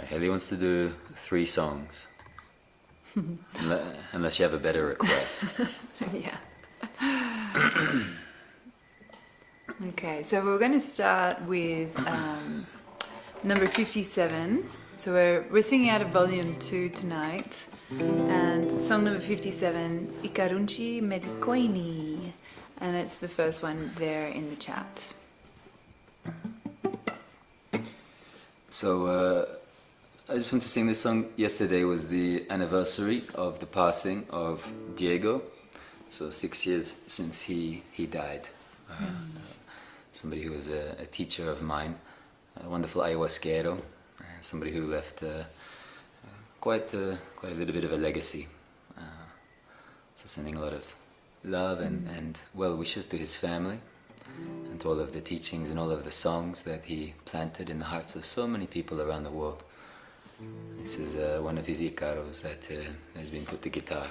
Haley wants to do 3 songs. Unless you have a better request. Yeah. Okay, so we're going to start with number 57. So we're singing out of volume 2 tonight. And song number 57, Ikarunchi Medikoini. And it's the first one there in the chat. So I just want to sing this song. Yesterday was the anniversary of the passing of Diego. So 6 years since he died. Somebody who was a teacher of mine, a wonderful ayahuasquero, somebody who left quite a little bit of a legacy. So sending a lot of love and well wishes to his family and to all of the teachings and all of the songs that he planted in the hearts of so many people around the world. This is one of his icaros that has been put to guitar.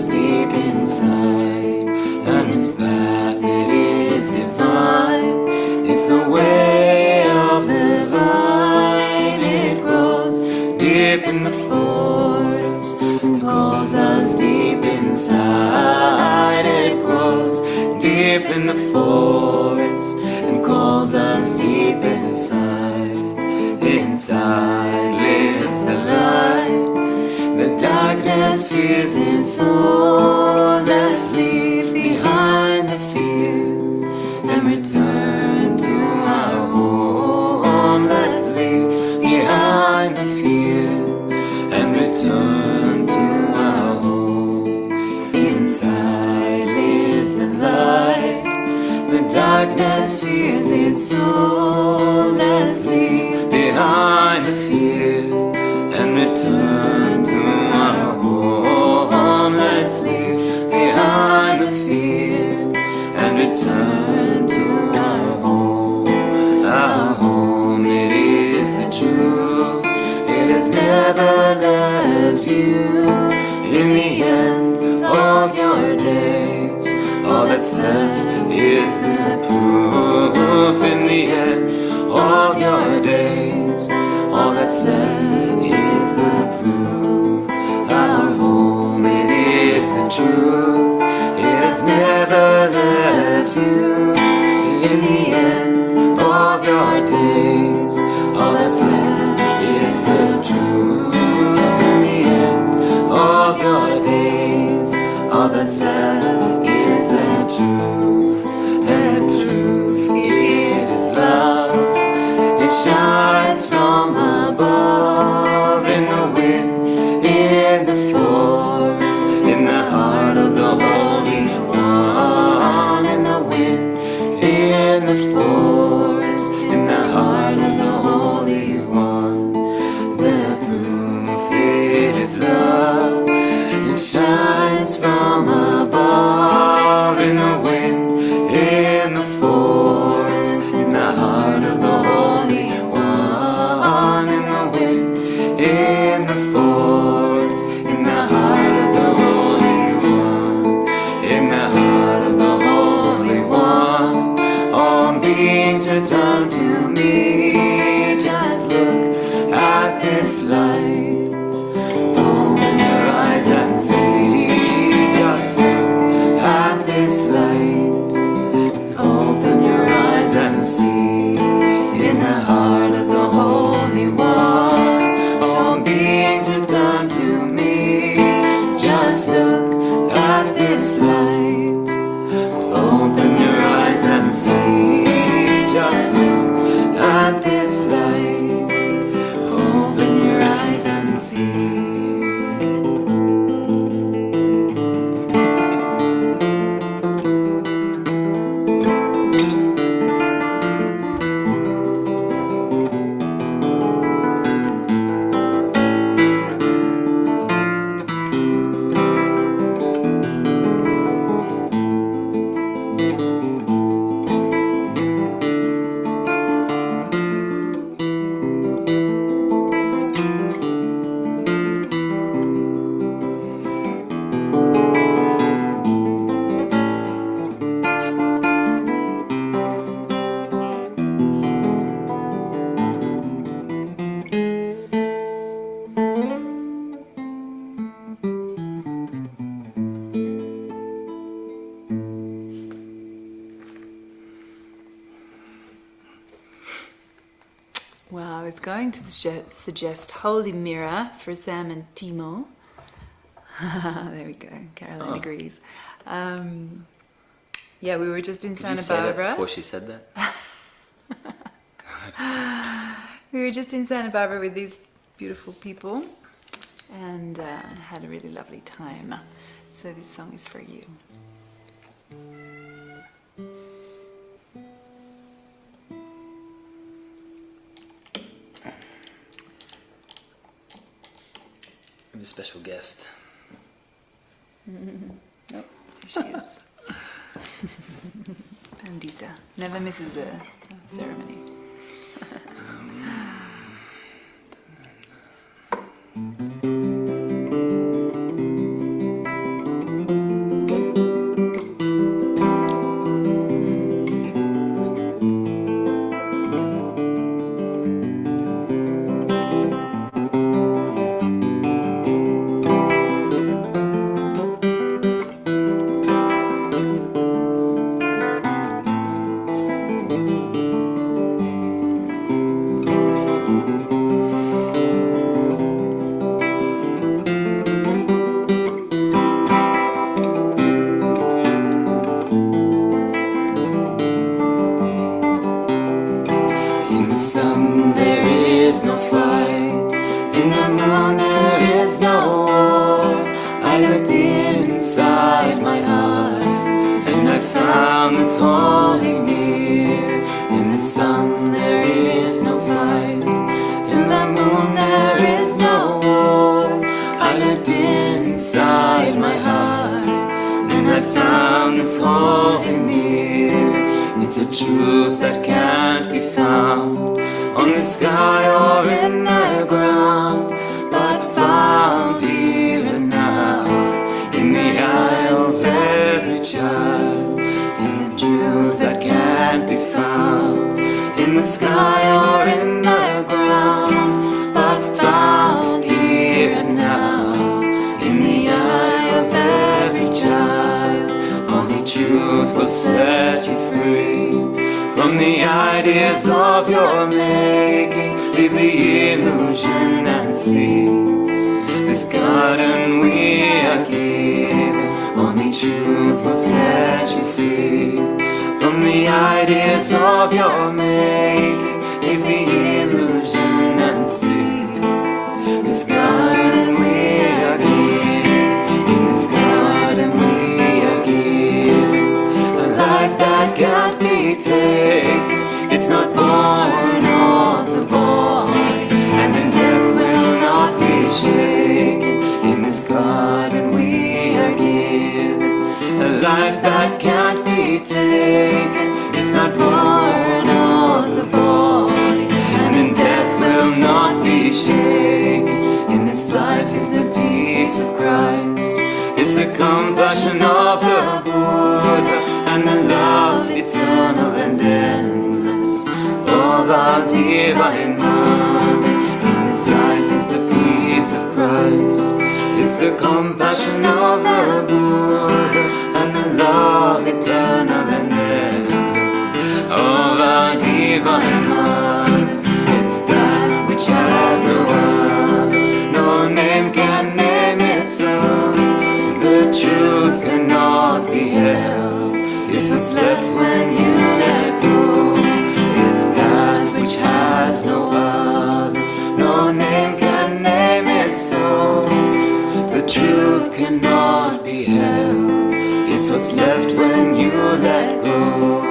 deep inside, and its path it is divine. It's the way of the vine. It grows deep in the forest, it calls us deep inside. It grows deep in the forest and calls us deep inside. Inside lives the light, the darkness fears its soul. Let's leave behind the fear and return to our home. Let's leave behind the fear and return to our home. Inside lives the light, the darkness fears its soul. Let's leave behind the fear and return to our home. Let's leave behind the fear and return to our home. Our home, it is the truth. It has never left you. In the end of your days, all that's left is the proof. In the end of your days, all that's left is the proof. Our home, it is the truth. It has never left you. In the end of your days, all that's left is the truth. In the end of your days, all that's left is the truth. And the truth, it is love. It shines from above, in the wind, in the forest, in the heart of the Holy One. In the wind, in the forest, in the heart of the Holy One. The proof, it is love. It shines from above, in the wind, in the forest, in the heart of the Holy One. In the wind, in the forest, in the heart of the Holy One. In the heart of the Holy One, all beings return to me. Just look at this light, open your eyes and see. Just look at this light, open your eyes and see. In the heart of the Holy One, all beings return to me. Just look at this light, open your eyes and see. Just look at this light, open your eyes and see. Well, I was going to suggest Holy Mirror for Sam and Timo. There we go. Caroline agrees. Yeah, we were just in Santa Barbara. That before she said that? We were just in Santa Barbara with these beautiful people and had a really lovely time. So this song is for you. I'm a special guest. Oh, there she is. Pandita. Never misses a ceremony. holy near. In the sun there is no fight, to the moon there is no war. I looked inside my heart, and I found this holy mirror. It's a truth that can't be found on the sky or in the ground, but found here and now, in the eye of every child. It's a truth that can't be found in the sky or in the ground, but found here and now, in the eye of every child. Only truth will set you free from the ideas of your making. Leave the illusion and see this garden we are given. Only truth will set you free from the ideas of your making. Leave the illusion and see this garden we are given. In this garden we are given a life that can't be taken. It's not born of the boy, and in death will not be shaken. In this garden we are given a life that can't be taken. It's not born of the boy, and in death will not be shaken. In this life is the peace of Christ, it's the compassion of the Buddha, and the love eternal and endless of our divine mother. In this life is the peace of Christ, it's the compassion of the Buddha, and the love eternal and endless of our divine mother. It's that which has no other, no name can name its own. The truth cannot be held, it's what's left when you let go. It's that which has no other, no name can name its own. The truth cannot be held, it's what's left when you let go.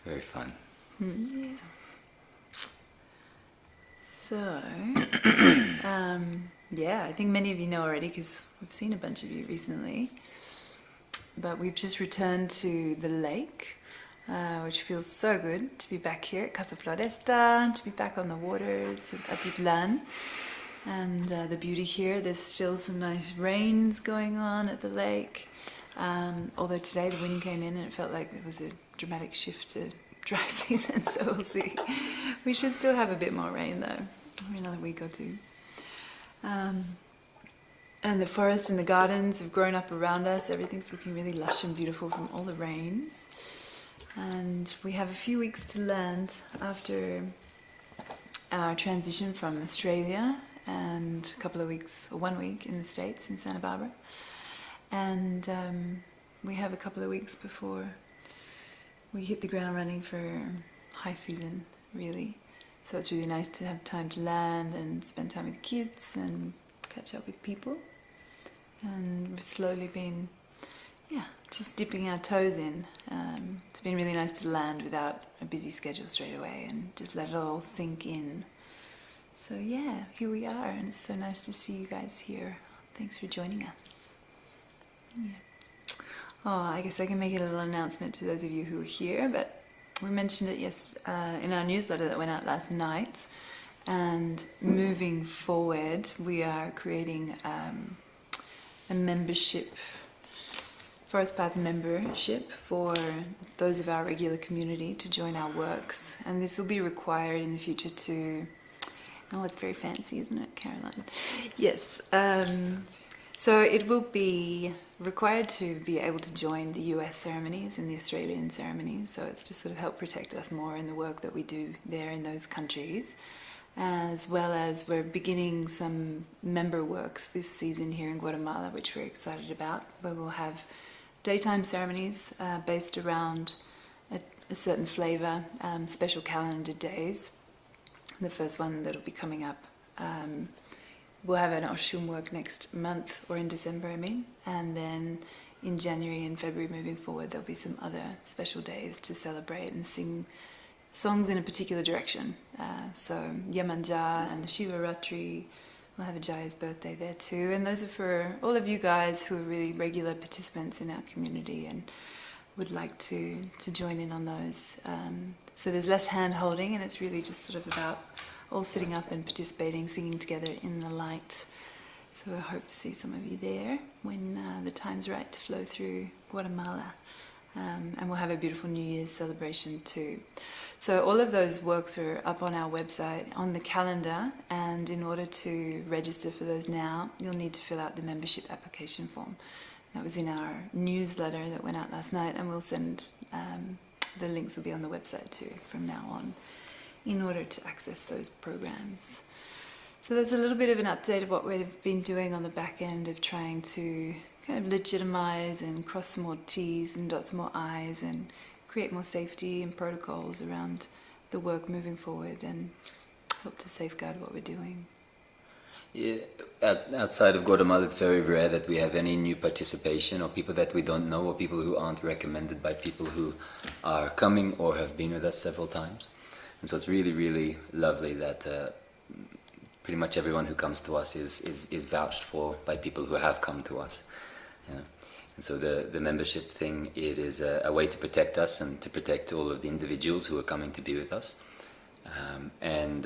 Very fun. Yeah. So, yeah, I think many of you know already because we've seen a bunch of you recently. But we've just returned to the lake, which feels so good to be back here at Casa Floresta, to be back on the waters of Atitlán. And the beauty here, there's still some nice rains going on at the lake. Although today the wind came in and it felt like there was a dramatic shift to dry season, so we'll see. We should still have a bit more rain though, maybe another week or two. And the forest and the gardens have grown up around us. Everything's looking really lush and beautiful from all the rains. And we have a few weeks to land after our transition from Australia and a couple of weeks, or 1 week in the States in Santa Barbara. And we have a couple of weeks before we hit the ground running for high season, really. So it's really nice to have time to land and spend time with kids and catch up with people. And we've slowly been, just dipping our toes in. It's been really nice to land without a busy schedule straight away and just let it all sink in. So yeah, here we are, and it's so nice to see you guys here. Thanks for joining us. Yeah. Oh, I guess I can make a little announcement to those of you who are here, but we mentioned it in our newsletter that went out last night. And moving forward, we are creating a membership, Forest Path membership for those of our regular community to join our works. And this will be required in the future to Oh, it's very fancy, isn't it, Caroline? Yes. So it will be required to be able to join the US ceremonies and the Australian ceremonies. So it's to sort of help protect us more in the work that we do there in those countries. As well as we're beginning some member works this season here in Guatemala, which we're excited about, where we'll have daytime ceremonies based around a certain flavor, special calendar days. The first one that'll be coming up, we'll have an Oshun work next month, or in December, I mean, and then in January and February moving forward, there'll be some other special days to celebrate and sing songs in a particular direction. So Yamanja and Shivaratri, we'll have a Jaya's birthday there too, and those are for all of you guys who are really regular participants in our community and would like to join in on those. So there's less hand holding, and it's really just sort of about all sitting up and participating, singing together in the light. So I hope to see some of you there when the time's right to flow through Guatemala. And we'll have a beautiful New Year's celebration too. So all of those works are up on our website on the calendar, and in order to register for those now, you'll need to fill out the membership application form. That was in our newsletter that went out last night, and we'll send, the links will be on the website too from now on, in order to access those programs. So there's a little bit of an update of what we've been doing on the back end of trying to kind of legitimize and cross some more T's and dot some more I's and create more safety and protocols around the work moving forward and help to safeguard what we're doing. Yeah, outside of Guatemala, it's very rare that we have any new participation or people that we don't know or people who aren't recommended by people who are coming or have been with us several times. And so it's really, really lovely that pretty much everyone who comes to us is vouched for by people who have come to us. You know? And so the membership thing, it is a way to protect us and to protect all of the individuals who are coming to be with us. And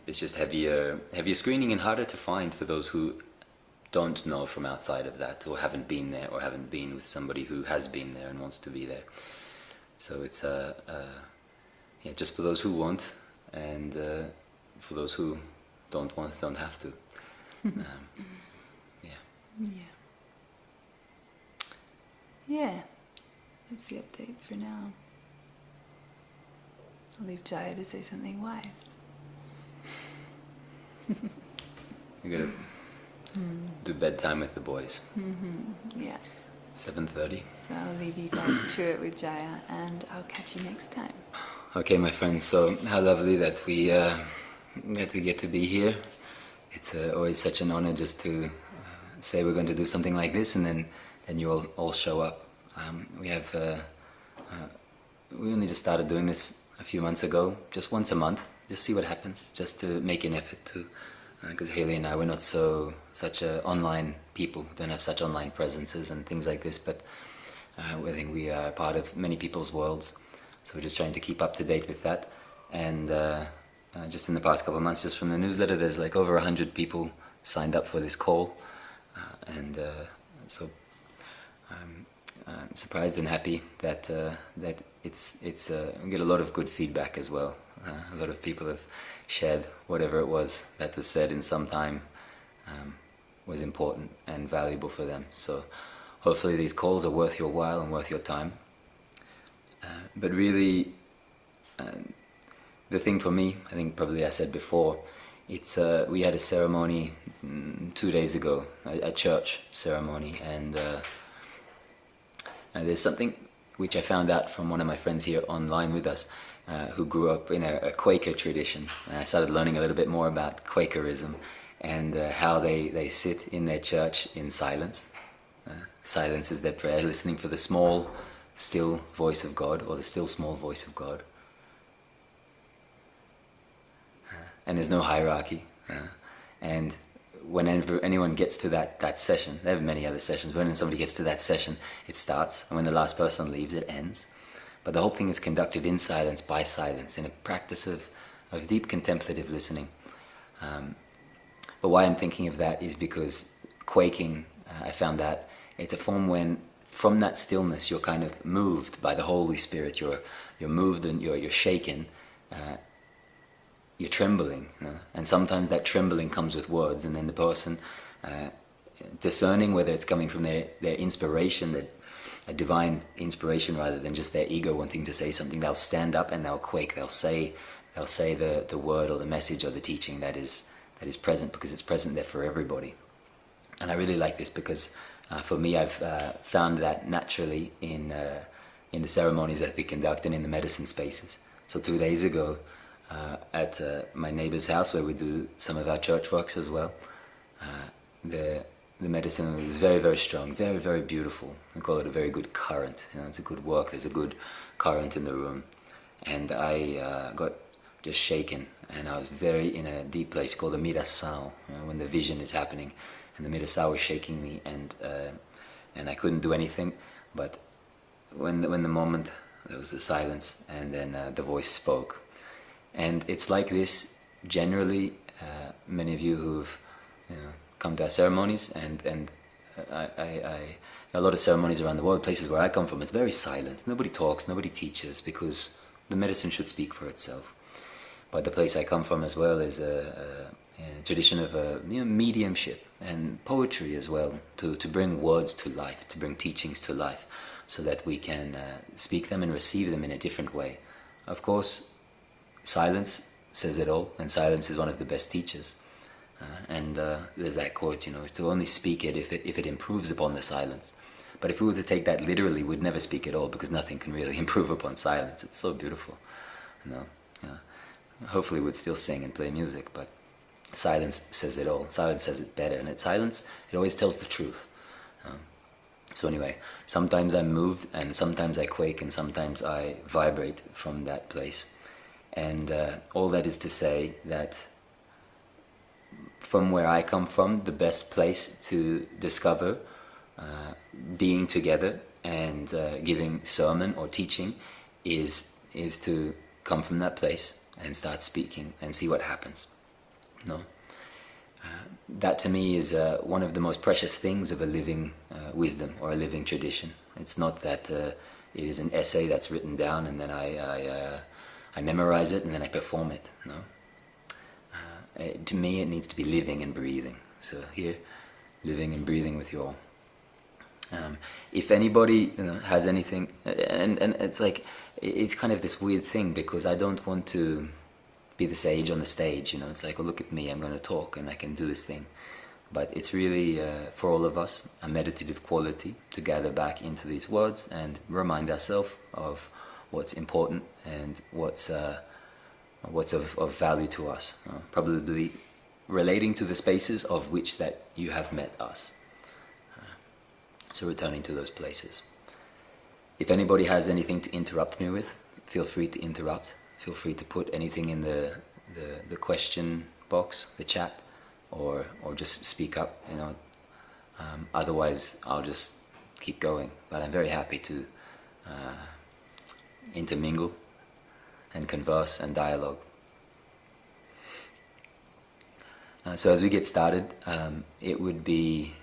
it's just heavier screening and harder to find for those who don't know from outside of that, or haven't been there, or haven't been with somebody who has been there and wants to be there. So it's just for those who want, and for those who don't want, don't have to. Yeah, that's the update for now. I'll leave Jaya to say something wise. We're gonna do bedtime with the boys. Yeah. 7:30. So I'll leave you guys to it with Jaya, and I'll catch you next time. Okay, my friends. So how lovely that we get to be here. It's always such an honor just to say we're going to do something like this, and then you all show up. We only just started doing this a few months ago, just once a month, just see what happens, just to make an effort to, because Haley and I, we're not such online people, don't have such online presences and things like this, but I think we are part of many people's worlds, so we're just trying to keep up to date with that. And just in the past couple of months, just from the newsletter, there's like over 100 people signed up for this call, so I'm surprised and happy that we get a lot of good feedback as well. A lot of people have shared whatever it was that was said in some time was important and valuable for them. So hopefully these calls are worth your while and worth your time. But really, the thing for me, I think probably I said before, it's we had a ceremony 2 days ago, a church ceremony, and there's something which I found out from one of my friends here online with us, who grew up in a Quaker tradition. And I started learning a little bit more about Quakerism and how they sit in their church in silence. Silence is their prayer, listening for the small, still voice of God, or the still small voice of God. And there's no hierarchy. And whenever anyone gets to that session, they have many other sessions, but when somebody gets to that session, it starts, and when the last person leaves, it ends. But the whole thing is conducted in silence, by silence, in a practice of deep contemplative listening. But why I'm thinking of that is because quaking, I found that it's a form when, from that stillness, you're kind of moved by the Holy Spirit. You're moved and you're shaken, you're trembling, you know? And sometimes that trembling comes with words, and then the person discerning whether it's coming from their inspiration, a divine inspiration rather than just their ego wanting to say something, they'll stand up and they'll quake. They'll say the word or the message or the teaching that is present, because it's present there for everybody. And I really like this because for me, I've found that naturally in the ceremonies that we conduct and in the medicine spaces. So 2 days ago, at my neighbor's house where we do some of our church works as well, the medicine was very, very strong, very, very beautiful. We call it a very good current. You know, it's a good work. There's a good current in the room, and I got just shaken, and I was very in a deep place called the mirasao, you know, when the vision is happening, and the mirasao was shaking me, and I couldn't do anything. But when the moment there was the silence, and then the voice spoke, and it's like this generally. Many of you who've come to our ceremonies, and I a lot of ceremonies around the world, places where I come from, it's very silent. Nobody talks, nobody teaches, because the medicine should speak for itself. But the place I come from as well is a tradition of mediumship and poetry as well, to bring words to life, to bring teachings to life, so that we can speak them and receive them in a different way. Of course, silence says it all, and silence is one of the best teachers. And there's that quote, to only speak it if it improves upon the silence. But if we were to take that literally, we'd never speak at all, because nothing can really improve upon silence. It's so beautiful, Hopefully we'd still sing and play music, but silence says it all. Silence says it better, and silence, it always tells the truth. So anyway, sometimes I'm moved, and sometimes I quake, and sometimes I vibrate from that place. And all that is to say that from where I come from, the best place to discover being together and giving sermon or teaching is to come from that place and start speaking and see what happens. That to me is one of the most precious things of a living wisdom or a living tradition. It's not that it is an essay that's written down and then I memorize it and then I perform it. To me, it needs to be living and breathing. So here, living and breathing with you all. If anybody has anything, and it's like, it's kind of this weird thing, because I don't want to be the sage on the stage. It's like, oh, look at me, I'm going to talk and I can do this thing. But it's really, for all of us, a meditative quality to gather back into these words and remind ourselves of what's important and what's of value to us, probably relating to the spaces of which that you have met us. So returning to those places. If anybody has anything to interrupt me with, feel free to interrupt. Feel free to put anything in the question box, the chat, or just speak up. Otherwise, I'll just keep going. But I'm very happy to intermingle and converse and dialogue. So as we get started, it would be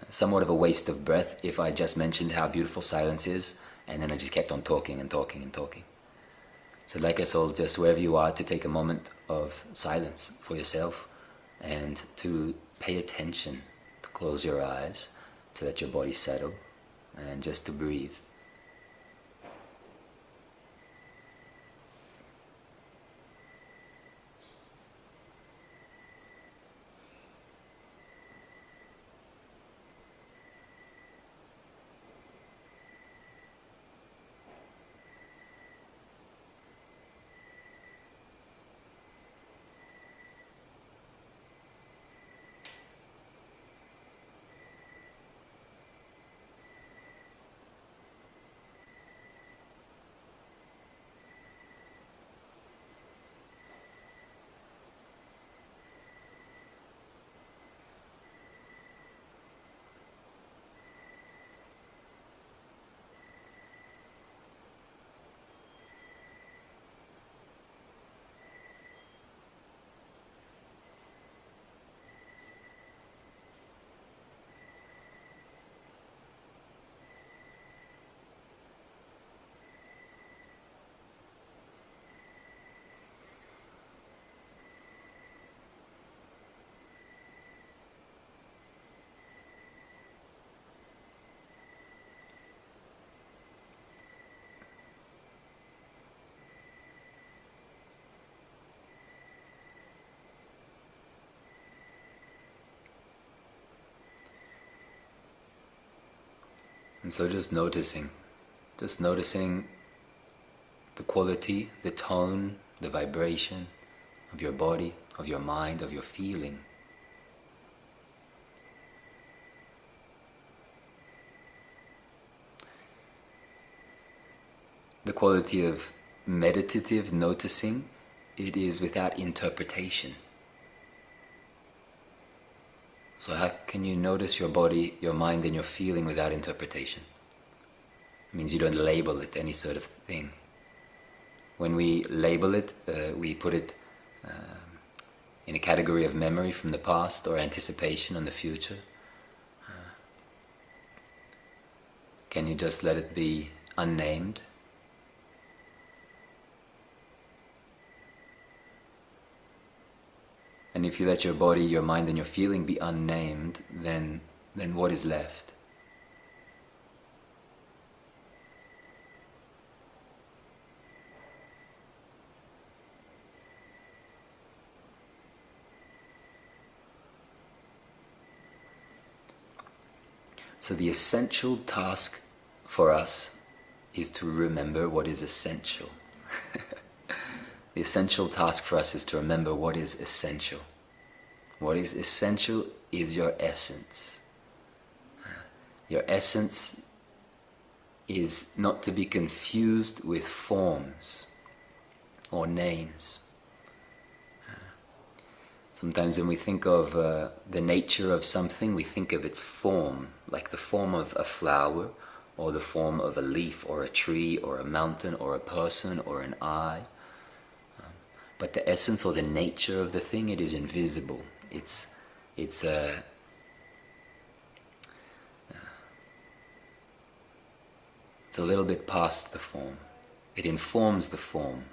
somewhat of a waste of breath if I just mentioned how beautiful silence is and then I just kept on talking and talking and talking. So I'd like us all, just wherever you are, to take a moment of silence for yourself and to pay attention, to close your eyes, to let your body settle, and just to breathe. And so just noticing the quality, the tone, the vibration of your body, of your mind, of your feeling. The quality of meditative noticing, it is without interpretation. So how can you notice your body, your mind and your feeling without interpretation? It means you don't label it any sort of thing. When we label it, we put it in a category of memory from the past or anticipation on the future. Can you just let it be unnamed? And if you let your body, your mind and your feeling be unnamed, then what is left? So the essential task for us is to remember what is essential. The essential task for us is to remember what is essential. What is essential is your essence. Your essence is not to be confused with forms or names. Sometimes when we think of the nature of something, we think of its form, like the form of a flower, or the form of a leaf, or a tree, or a mountain, or a person, or an eye. But the essence or the nature of the thing, it is invisible. It's a little bit past the form. It informs the form.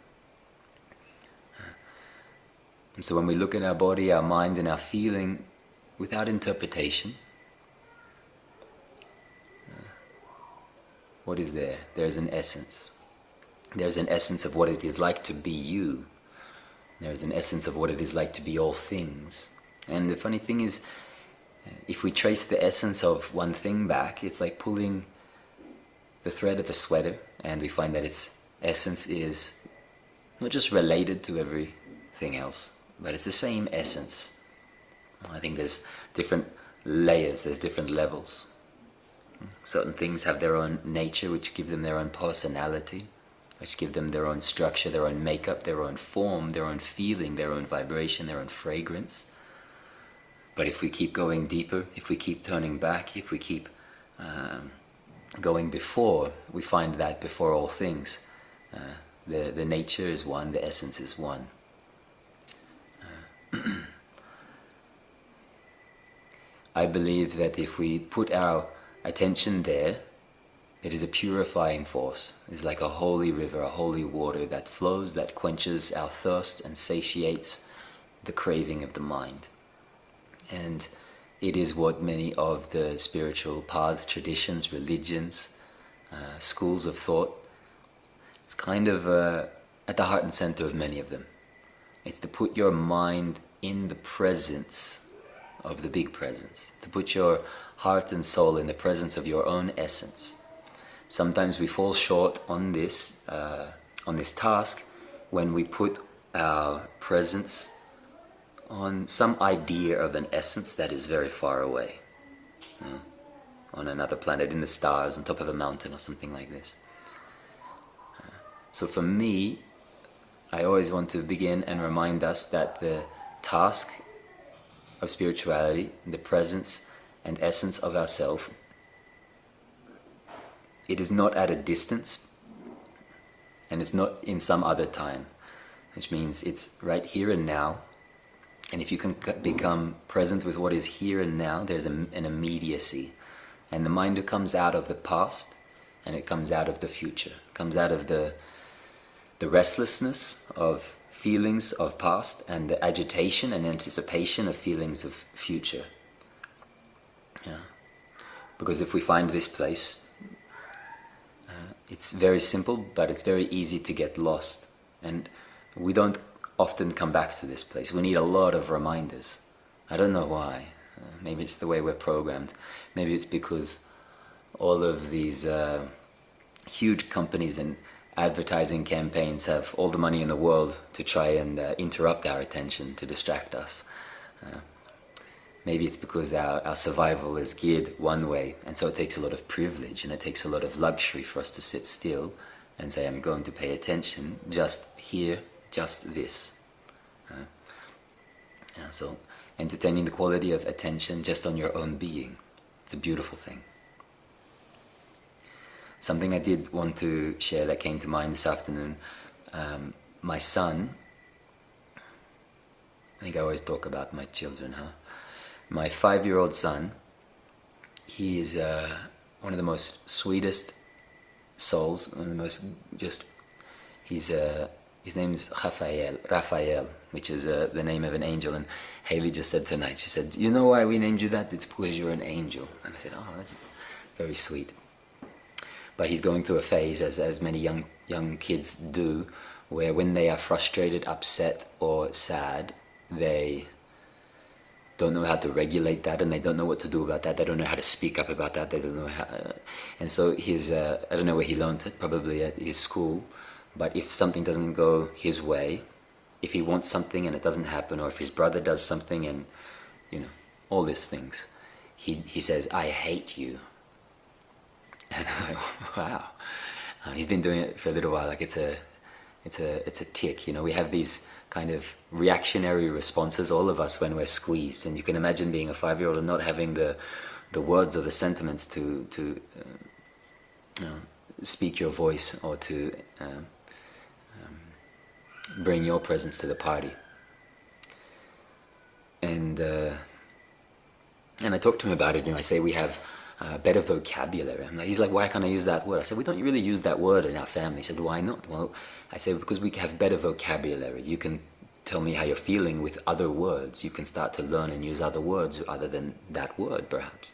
And so when we look at our body, our mind and our feeling without interpretation, what is there? There's an essence. There's an essence of what it is like to be you. There's an essence of what it is like to be all things. And the funny thing is, if we trace the essence of one thing back, it's like pulling the thread of a sweater, and we find that its essence is not just related to everything else, but it's the same essence. I think there's different layers, there's different levels. Certain things have their own nature, which give them their own personality, which give them their own structure, their own makeup, their own form, their own feeling, their own vibration, their own fragrance. But if we keep going deeper, if we keep turning back, if we keep going before, we find that before all things, the nature is one, the essence is one. I believe that if we put our attention there, it is a purifying force. It's like a holy river, a holy water that flows, that quenches our thirst and satiates the craving of the mind. And it is what many of the spiritual paths, traditions, religions, schools of thought, it's kind of at the heart and center of many of them. It's to put your mind in the presence of the big presence, to put your heart and soul in the presence of your own essence. Sometimes we fall short on this task when we put our presence on some idea of an essence that is very far away, on another planet, in the stars, on top of a mountain or something like this. So for me, I always want to begin and remind us that the task of spirituality, the presence and essence of ourself, it is not at a distance, and it's not in some other time, which means it's right here and now. And if you can become present with what is here and now, there's an immediacy. And the mind comes out of the past, and it comes out of the future. It comes out of the restlessness of feelings of past, and the agitation and anticipation of feelings of future. Yeah. Because if we find this place, it's very simple, but it's very easy to get lost. And we don't often come back to this place. We need a lot of reminders. I don't know why. Maybe it's the way we're programmed. Maybe it's because all of these huge companies and advertising campaigns have all the money in the world to try and interrupt our attention, to distract us. Maybe it's because our survival is geared one way, and so it takes a lot of privilege and it takes a lot of luxury for us to sit still and say, I'm going to pay attention, just here, just this. So entertaining the quality of attention just on your own being, it's a beautiful thing. Something I did want to share that came to mind this afternoon, my son, I think I always talk about my children, my 5-year-old son, he is one of the most sweetest souls, one of the most his name's Raphael, which is the name of an angel, and Haley just said tonight, she said, you know why we named you that? It's because you're an angel. And I said, oh, that's very sweet. But he's going through a phase, as many young kids do, where when they are frustrated, upset, or sad, they don't know how to regulate that, and they don't know what to do about that. They don't know how to speak up about that. They don't know how. And so he's, I don't know where he learned it, probably at his school. But if something doesn't go his way, if he wants something and it doesn't happen, or if his brother does something and, all these things, he says, I hate you. And I was like, wow. He's been doing it for a little while. Like it's a tick. We have these kind of reactionary responses, all of us, when we're squeezed. And you can imagine being a 5-year-old and not having the words or the sentiments to speak your voice or to bring your presence to the party. And I talked to him about it. I say we have better vocabulary. He's like, why can't I use that word? I said, we don't really use that word in our family. He said, why not? Well, I said, because we have better vocabulary. You can tell me how you're feeling with other words. You can start to learn and use other words other than that word, perhaps.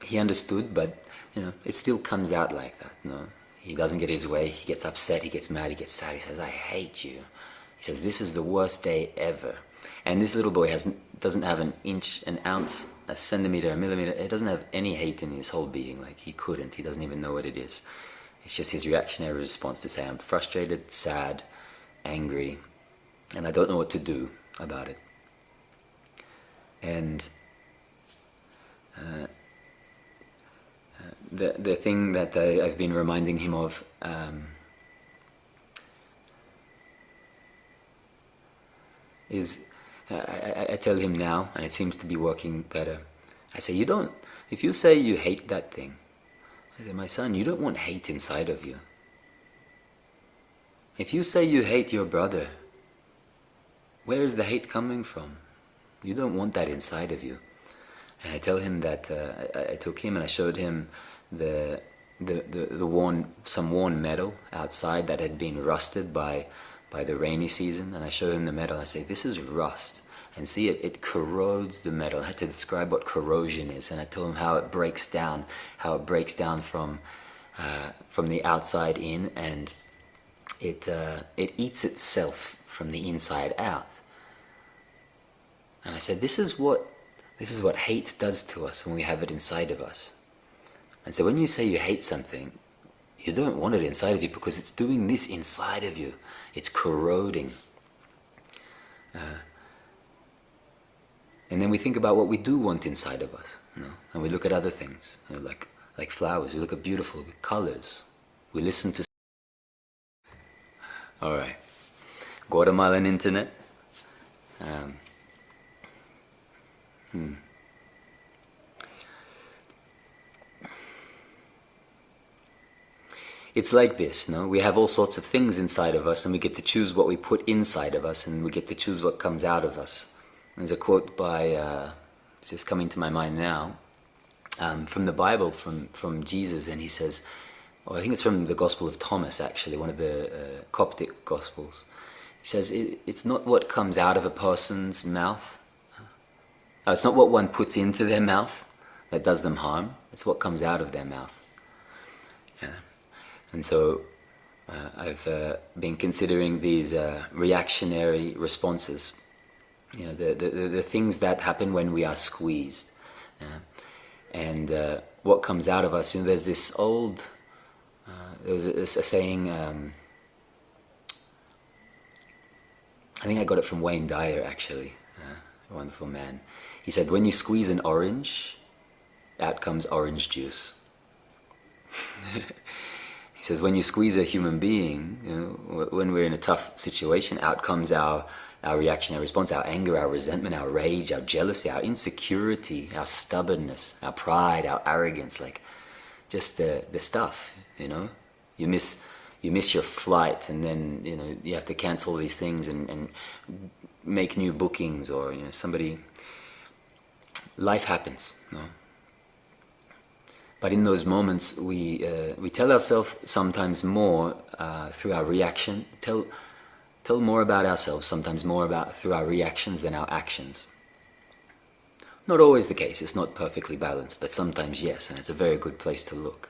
He understood, but it still comes out like that. He doesn't get his way. He gets upset. He gets mad. He gets sad. He says, I hate you. He says, this is the worst day ever. And this little boy doesn't have an inch, an ounce, a centimeter, a millimeter. It doesn't have any hate in his whole being. Like, he couldn't. He doesn't even know what it is. It's just his reactionary response to say, I'm frustrated, sad, angry, and I don't know what to do about it. And the thing that I've been reminding him of is, I tell him now, and it seems to be working better. I say, if you say you hate that thing, I say, my son, you don't want hate inside of you. If you say you hate your brother, where is the hate coming from? You don't want that inside of you. And I tell him that I took him and I showed him some worn metal outside that had been rusted by the rainy season, and I showed him the metal. I say, this is rust, and see, it corrodes the metal. I had to describe what corrosion is, and I told him how it breaks down from the outside in, and it eats itself from the inside out. And I said, this is what hate does to us when we have it inside of us. And so when you say you hate something, you don't want it inside of you because it's doing this inside of you. It's corroding. And then we think about what we do want inside of us, and we look at other things, like flowers. We look at beautiful colors. We listen to. All right, Guatemalan internet. It's like this, we have all sorts of things inside of us, and we get to choose what we put inside of us, and we get to choose what comes out of us. There's a quote by, it's just coming to my mind now, from the Bible, from Jesus, and he says, I think it's from the Gospel of Thomas, actually, one of the Coptic Gospels. He says, it's not what comes out of a person's mouth, it's not what one puts into their mouth that does them harm, it's what comes out of their mouth. And so I've been considering these reactionary responses, the things that happen when we are squeezed. And what comes out of us, there's this old, there was a saying, I think I got it from Wayne Dyer actually, a wonderful man. He said, when you squeeze an orange, out comes orange juice. He says, when you squeeze a human being, when we're in a tough situation, out comes our reaction, our response, our anger, our resentment, our rage, our jealousy, our insecurity, our stubbornness, our pride, our arrogance, like just the stuff, You miss your flight, and then you have to cancel these things and make new bookings, or life happens. But in those moments, we tell ourselves sometimes more through our reaction. Tell more about ourselves, sometimes more through our reactions than our actions. Not always the case. It's not perfectly balanced, but sometimes yes, and it's a very good place to look.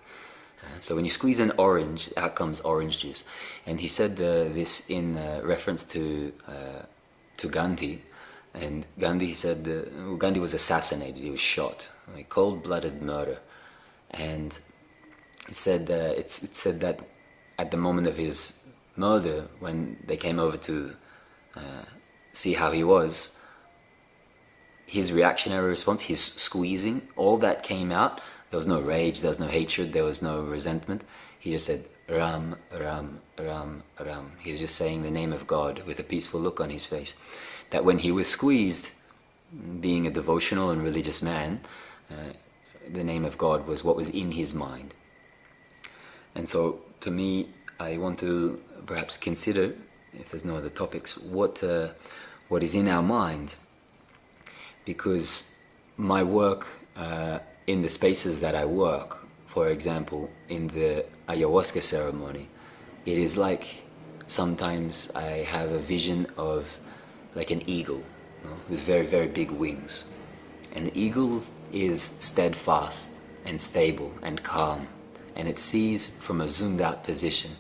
So when you squeeze an orange, out comes orange juice. And he said this in reference to Gandhi. And Gandhi, he said, Gandhi was assassinated. He was shot, cold-blooded murder. And it said that at the moment of his murder, when they came over to see how he was, his reactionary response, his squeezing, all that came out. There was no rage, there was no hatred, there was no resentment. He just said, Ram, Ram, Ram, Ram. He was just saying the name of God with a peaceful look on his face. That when he was squeezed, being a devotional and religious man, the name of God was what was in his mind. And so, to me, I want to perhaps consider, if there's no other topics, what is in our mind. Because my work in the spaces that I work, for example, in the Ayahuasca ceremony, it is like sometimes I have a vision of like an eagle, with very, very big wings. And the eagle is steadfast and stable and calm, and it sees from a zoomed out position,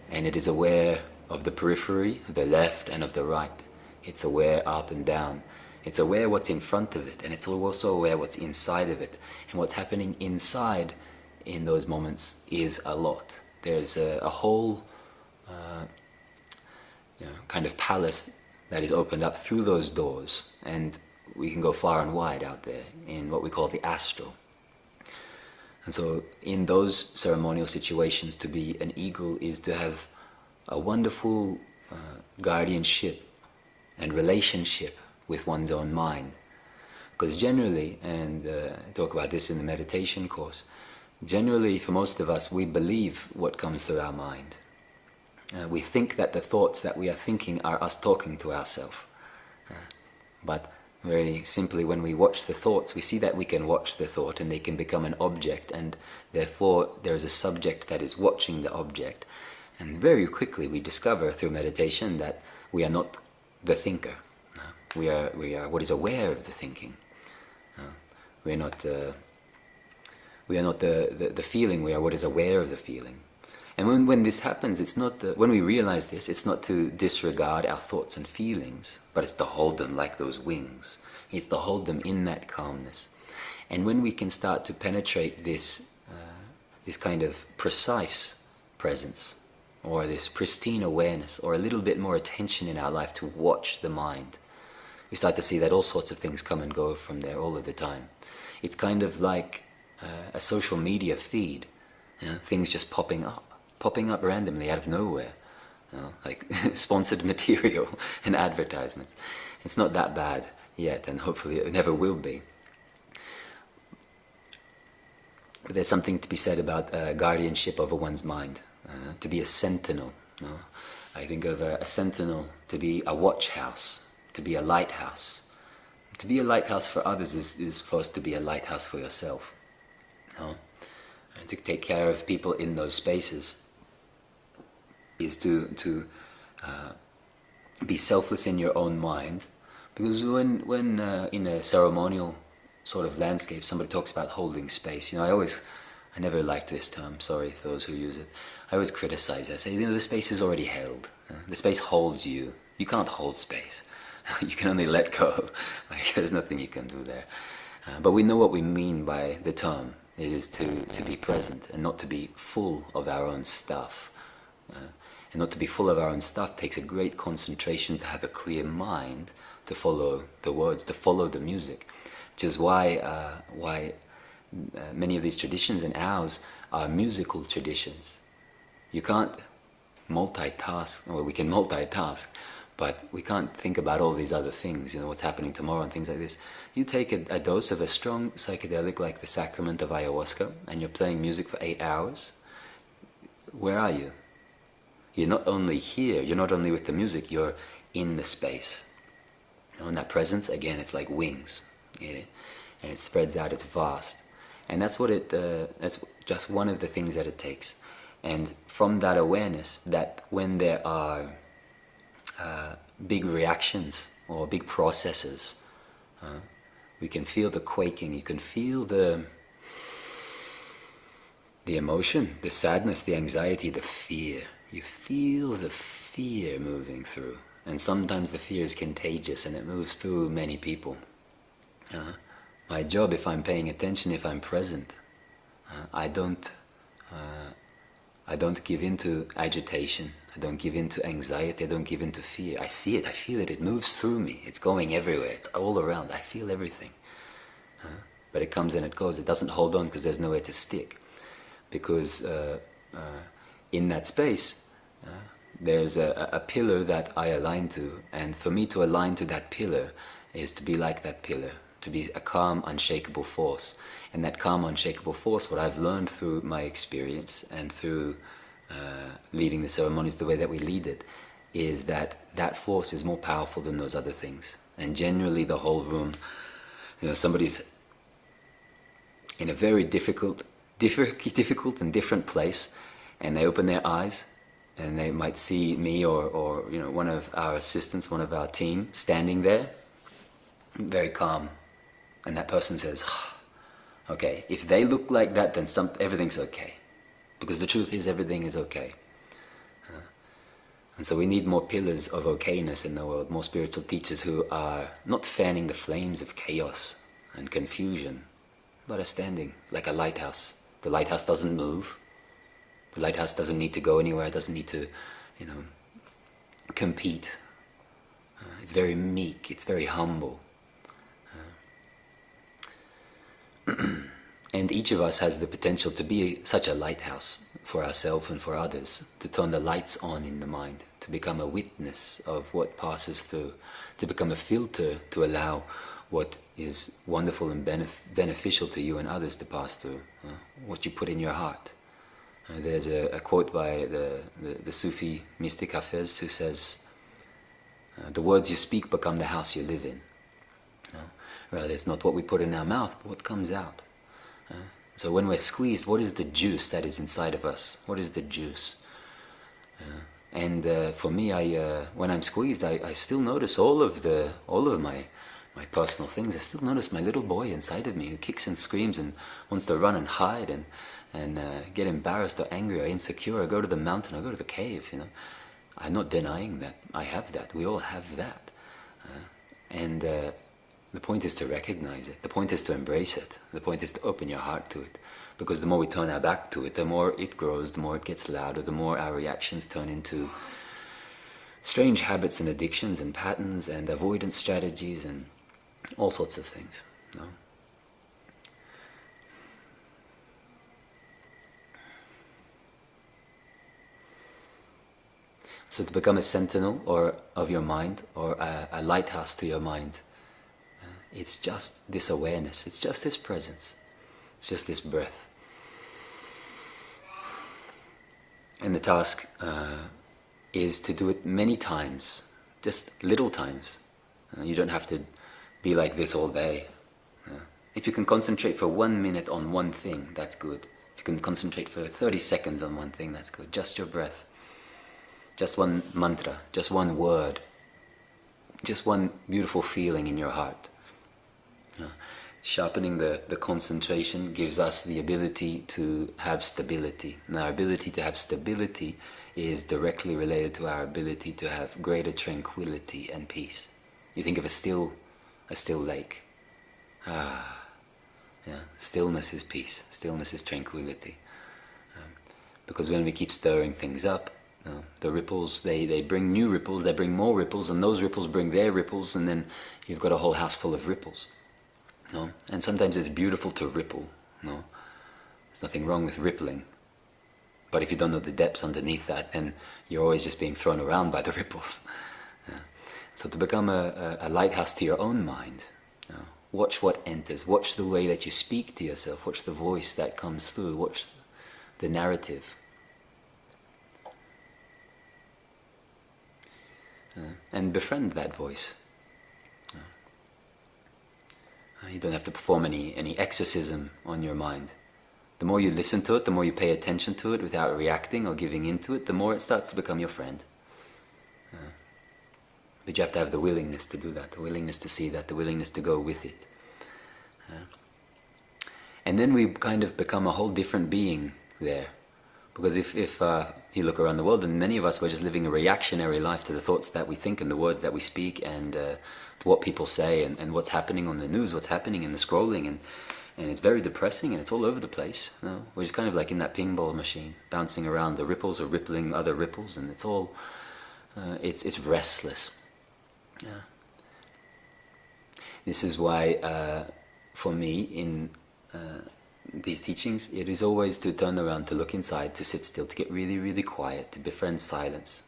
and it is aware of the periphery, the left and of the right. It's aware up and down. It's aware what's in front of it, and it's also aware what's inside of it. And what's happening inside in those moments is a lot. There's a whole kind of palace that is opened up through those doors, and we can go far and wide out there in what we call the astral. And so in those ceremonial situations, to be an eagle is to have a wonderful guardianship and relationship with one's own mind. Because generally, and I talk about this in the meditation course, generally for most of us, we believe what comes through our mind. We think that the thoughts that we are thinking are us talking to ourselves. But very simply, when we watch the thoughts, we see that we can watch the thought and they can become an object, and therefore there is a subject that is watching the object. And very quickly we discover through meditation that we are not the thinker. We are what is aware of the thinking. We are not the feeling. We are what is aware of the feeling. And when this happens, it's not when we realize this, it's not to disregard our thoughts and feelings, but it's to hold them like those wings. It's to hold them in that calmness. And when we can start to penetrate this kind of precise presence, or this pristine awareness, or a little bit more attention in our life to watch the mind, we start to see that all sorts of things come and go from there all of the time. It's kind of like a social media feed, things just popping up randomly out of nowhere, like sponsored material and advertisements. It's not that bad yet, and hopefully it never will be. But there's something to be said about guardianship over one's mind, to be a sentinel. I think of a sentinel to be a watch house, to be a lighthouse. To be a lighthouse for others is first to be a lighthouse for yourself. And to take care of people in those spaces is to be selfless in your own mind. Because when in a ceremonial sort of landscape, somebody talks about holding space. I never liked this term, sorry for those who use it. I always criticize it. I say, the space is already held. The space holds you. You can't hold space. You can only let go. There's nothing you can do there. But we know what we mean by the term. It is to be present and not to be full of our own stuff. And not to be full of our own stuff takes a great concentration to have a clear mind, to follow the words, to follow the music. Which is why many of these traditions and ours are musical traditions. You can't multitask, or we can multitask, but we can't think about all these other things, what's happening tomorrow and things like this. You take a dose of a strong psychedelic like the sacrament of Ayahuasca, and you're playing music for 8 hours. Where are you? You're not only here, you're not only with the music, you're in the space. And that presence, again, it's like wings. And it spreads out, it's vast. And that's what that's just one of the things that it takes. And from that awareness, that when there are big reactions or big processes, we can feel the quaking, you can feel the emotion, the sadness, the anxiety, the fear. You feel the fear moving through. And sometimes the fear is contagious and it moves through many people. My job, if I'm paying attention, if I'm present, I don't give in to agitation. I don't give in to anxiety. I don't give in to fear. I see it. I feel it. It moves through me. It's going everywhere. It's all around. I feel everything. But it comes and it goes. It doesn't hold on because there's nowhere to stick. Because in that space, there's a pillar that I align to. And for me to align to that pillar is to be like that pillar. To be a calm, unshakable force. And that calm, unshakable force, what I've learned through my experience and through leading the ceremonies the way that we lead it, is that that force is more powerful than those other things. And generally the whole room, somebody's in a very difficult and different place, and they open their eyes, and they might see me or one of our assistants, one of our team, standing there, very calm. And that person says, okay, if they look like that, then everything's okay. Because the truth is, everything is okay. And so we need more pillars of okayness in the world, more spiritual teachers who are not fanning the flames of chaos and confusion, but are standing like a lighthouse. The lighthouse doesn't move. The lighthouse doesn't need to go anywhere. It doesn't need to, compete. It's very meek. It's very humble. And each of us has the potential to be such a lighthouse for ourselves and for others, to turn the lights on in the mind, to become a witness of what passes through, to become a filter to allow what is wonderful and beneficial to you and others to pass through, what you put in your heart. There's a quote by the Sufi mystic Hafez who says, the words you speak become the house you live in. Rather, it's not what we put in our mouth, but what comes out. So when we're squeezed, what is the juice that is inside of us? What is the juice? And for me, when I'm squeezed, I still notice all of my personal things. I still notice my little boy inside of me who kicks and screams and wants to run and hide and get embarrassed or angry or insecure or go to the mountain or go to the cave. I'm not denying that. I have that. We all have that. And the point is to recognize it. The point is to embrace it. The point is to open your heart to it. Because the more we turn our back to it, the more it grows, the more it gets louder, the more our reactions turn into strange habits and addictions and patterns and avoidance strategies and all sorts of things. So to become a sentinel of your mind, or a lighthouse to your mind, it's just this awareness, it's just this presence, it's just this breath. And the task is to do it many times, just little times. You don't have to be like this all day. If you can concentrate for 1 minute on one thing, that's good. If you can concentrate for 30 seconds on one thing, that's good. Just your breath. Just one mantra, just one word, just one beautiful feeling in your heart. Sharpening the concentration gives us the ability to have stability. And our ability to have stability is directly related to our ability to have greater tranquility and peace. You think of a still lake. Yeah? Stillness is peace. Stillness is tranquility. Because when we keep stirring things up, the ripples, they bring new ripples, they bring more ripples, and those ripples bring their ripples, and then you've got a whole house full of ripples. No? And sometimes it's beautiful to ripple. No? There's nothing wrong with rippling. But if you don't know the depths underneath that, then you're always just being thrown around by the ripples. Yeah. So to become a lighthouse to your own mind, watch what enters, watch the way that you speak to yourself, watch the voice that comes through, watch the narrative. And befriend that voice. You don't have to perform any exorcism on your mind. The more you listen to it, the more you pay attention to it without reacting or giving into it, the more it starts to become your friend. But you have to have the willingness to do that, the willingness to see that, the willingness to go with it. And then we kind of become a whole different being there. Because if you look around the world, and many of us were just living a reactionary life to the thoughts that we think and the words that we speak, and to what people say, and what's happening on the news, what's happening in the scrolling, and it's very depressing, and it's all over the place. You know? We're just kind of like in that pinball machine, bouncing around. The ripples are rippling other ripples, and it's all, it's restless. Yeah. This is why, for me, in these teachings, it is always to turn around, to look inside, to sit still, to get really, really quiet, to befriend silence,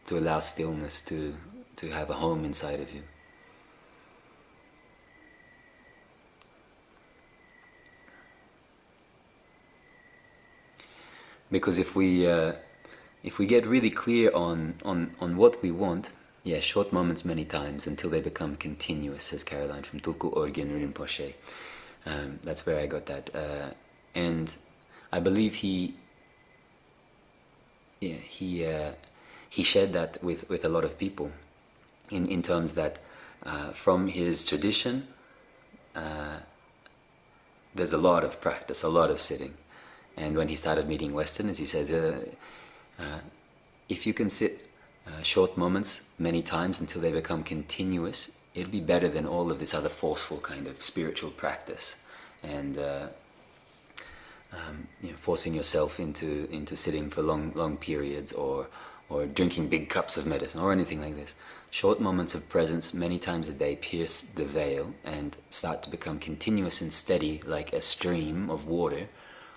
to allow stillness to have a home inside of you. Because if we get really clear on what we want, yeah, short moments many times until they become continuous, says Caroline from Tulku Orgyen Rinpoche. That's where I got that. And I believe he shared that with a lot of people in terms that from his tradition, there's a lot of practice, a lot of sitting. And when he started meeting Westerners, he said, if you can sit short moments many times until they become continuous, it'll be better than all of this other forceful kind of spiritual practice, and forcing yourself into sitting for long periods, or drinking big cups of medicine or anything like this. Short moments of presence many times a day pierce the veil and start to become continuous and steady, like a stream of water.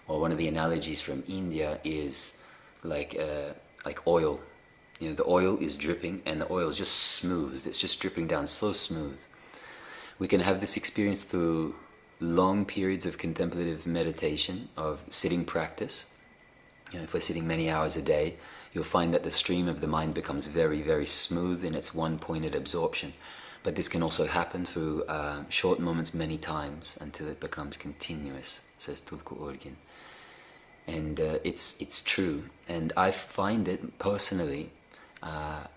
Or one of the analogies from India is like oil. You know, the oil is dripping, and the oil is just smooth. It's just dripping down so smooth. We can have this experience through long periods of contemplative meditation, of sitting practice. You know, if we're sitting many hours a day, you'll find that the stream of the mind becomes very, very smooth in its one-pointed absorption. But this can also happen through short moments many times until it becomes continuous, says Tulku Orgyen. And it's true. And I find it personally, I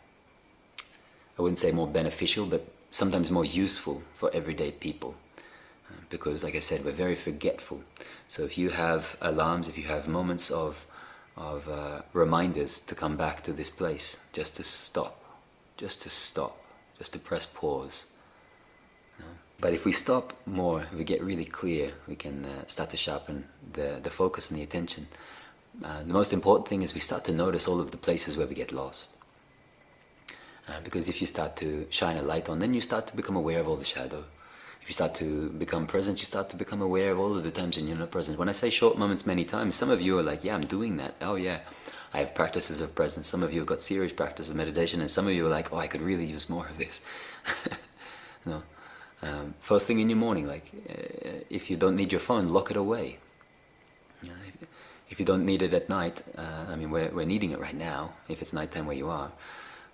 wouldn't say more beneficial, but sometimes more useful for everyday people. Because, like I said, we're very forgetful. So if you have alarms, if you have moments of reminders to come back to this place, just to stop, just to press pause. But if we stop more, we get really clear, we can start to sharpen the focus and the attention. The most important thing is we start to notice all of the places where we get lost. Because if you start to shine a light on, then you start to become aware of all the shadow. If you start to become present, you start to become aware of all of the times when you're not present. When I say short moments many times, some of you are like, yeah, I'm doing that. Oh yeah, I have practices of presence. Some of you have got serious practice of meditation, and some of you are like, oh, I could really use more of this. No. First thing in your morning, like, if you don't need your phone, lock it away. If you don't need it at night, I mean, we're needing it right now, if it's nighttime where you are,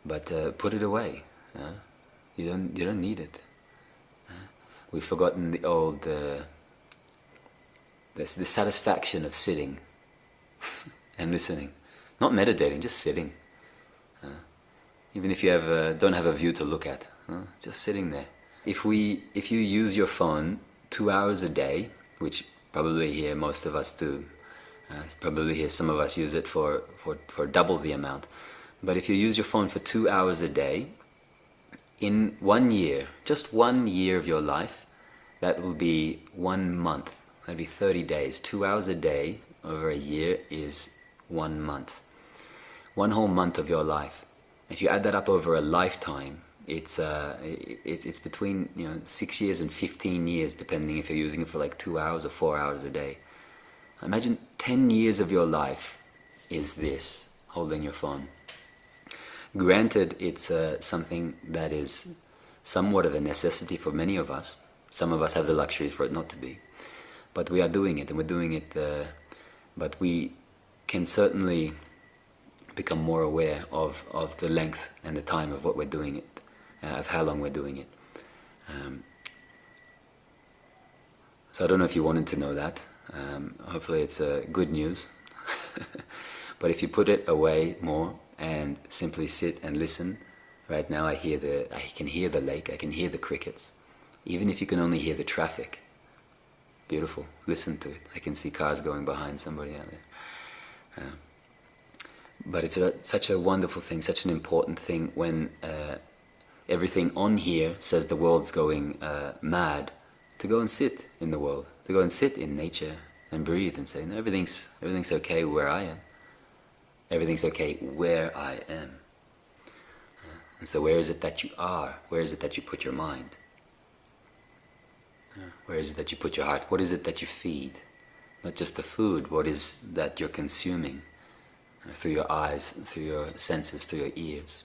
but put it away. You don't need it. We've forgotten the old, the satisfaction of sitting and listening, not meditating, just sitting. Even if you don't have a view to look at, just sitting there. If you use your phone 2 hours a day, which probably here most of us do, probably here some of us use it for double the amount, but if you use your phone for 2 hours a day, in 1 year, just 1 year of your life, that will be 1 month. That'd be 30 days. 2 hours a day over a year is 1 month. 1 whole month of your life. If you add that up over a lifetime, it's between 6 years and 15 years, depending if you're using it for like 2 hours or 4 hours a day. Imagine 10 years of your life is this, holding your phone. Granted, it's something that is somewhat of a necessity for many of us. Some of us have the luxury for it not to be. But we are doing it, and we're doing it, but we can certainly become more aware of the length and the time of what we're doing it, of how long we're doing it. So I don't know if you wanted to know that. Hopefully it's good news. But if you put it away more and simply sit and listen, right now I can hear the lake, I can hear the crickets. Even if you can only hear the traffic, beautiful, listen to it. I can see cars going behind somebody out there. But it's such a wonderful thing, such an important thing when everything on here says the world's going mad, to go and sit in the world, to go and sit in nature and breathe and say, no, everything's okay where I am. Everything's okay where I am. And so where is it that you are? Where is it that you put your mind? Where is it that you put your heart? What is it that you feed? Not just the food, what is that you're consuming through your eyes, through your senses, through your ears?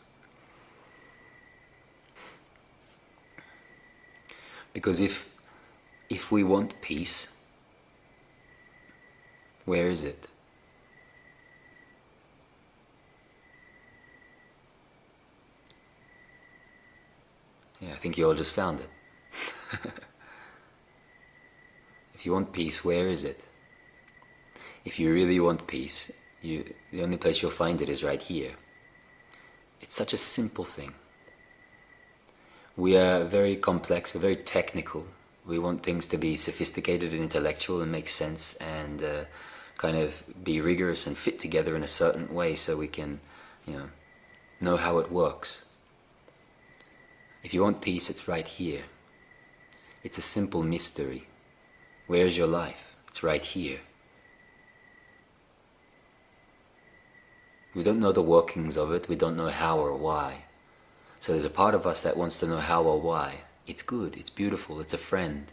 Because if we want peace, where is it? Yeah, I think you all just found it. If you want peace, where is it? If you really want peace, the only place you'll find it is right here. It's such a simple thing. We are very complex, we're very technical. We want things to be sophisticated and intellectual and make sense and kind of be rigorous and fit together in a certain way so we can, know how it works. If you want peace, it's right here. It's a simple mystery. Where's your life? It's right here. We don't know the workings of it, we don't know how or why. So there's a part of us that wants to know how or why. It's good, it's beautiful, it's a friend.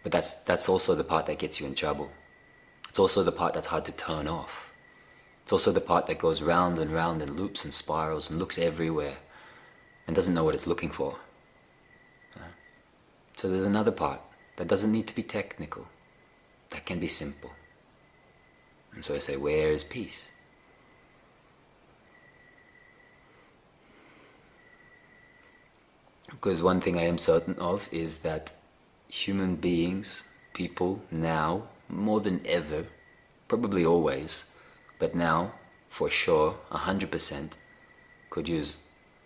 But that's also the part that gets you in trouble. It's also the part that's hard to turn off. It's also the part that goes round and round and loops and spirals and looks everywhere and doesn't know what it's looking for. So there's another part that doesn't need to be technical, that can be simple. And so I say, where is peace? Because one thing I am certain of is that human beings, people now, more than ever, probably always, but now, for sure, 100%, could use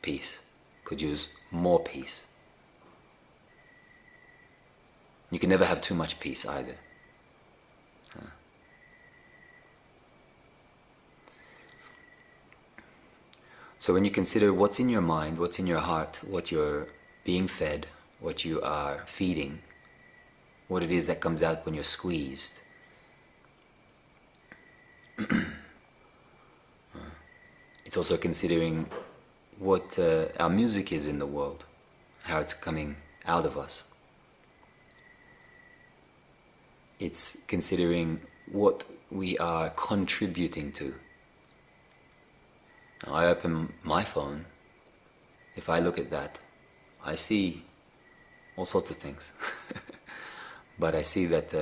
peace, could use more peace. You can never have too much peace either. So when you consider what's in your mind, what's in your heart, what you're being fed, what you are feeding, what it is that comes out when you're squeezed, it's also considering what our music is in the world, how it's coming out of us. It's considering what we are contributing to. Now, I open my phone, if I look at that, I see all sorts of things. But I see that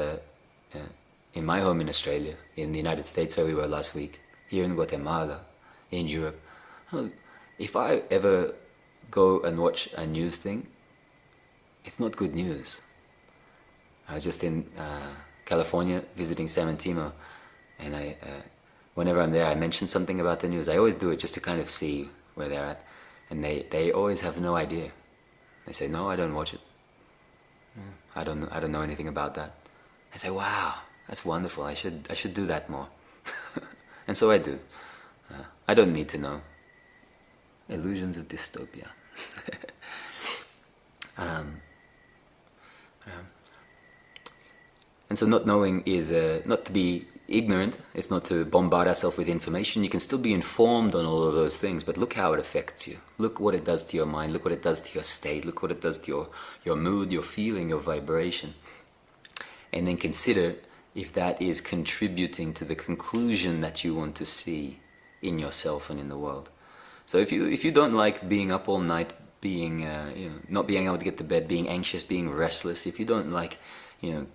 in my home in Australia, in the United States where we were last week, here in Guatemala, in Europe, if I ever go and watch a news thing, it's not good news. I was just in California visiting San Antimo, and whenever I'm there I mention something about the news. I always do it just to kind of see where they're at, and they always have no idea. They say, no, I don't watch it. I don't know anything about that. I say, wow, that's wonderful. I should do that more. And so I do. I don't need to know. illusions of dystopia. And so not knowing is not to be ignorant, it's not to bombard ourselves with information. You can still be informed on all of those things, but look how it affects you. Look what it does to your mind, look what it does to your state, look what it does to your mood, your feeling, your vibration. And then consider if that is contributing to the conclusion that you want to see in yourself and in the world. So if you don't like being up all night, being not being able to get to bed, being anxious, being restless, if you don't like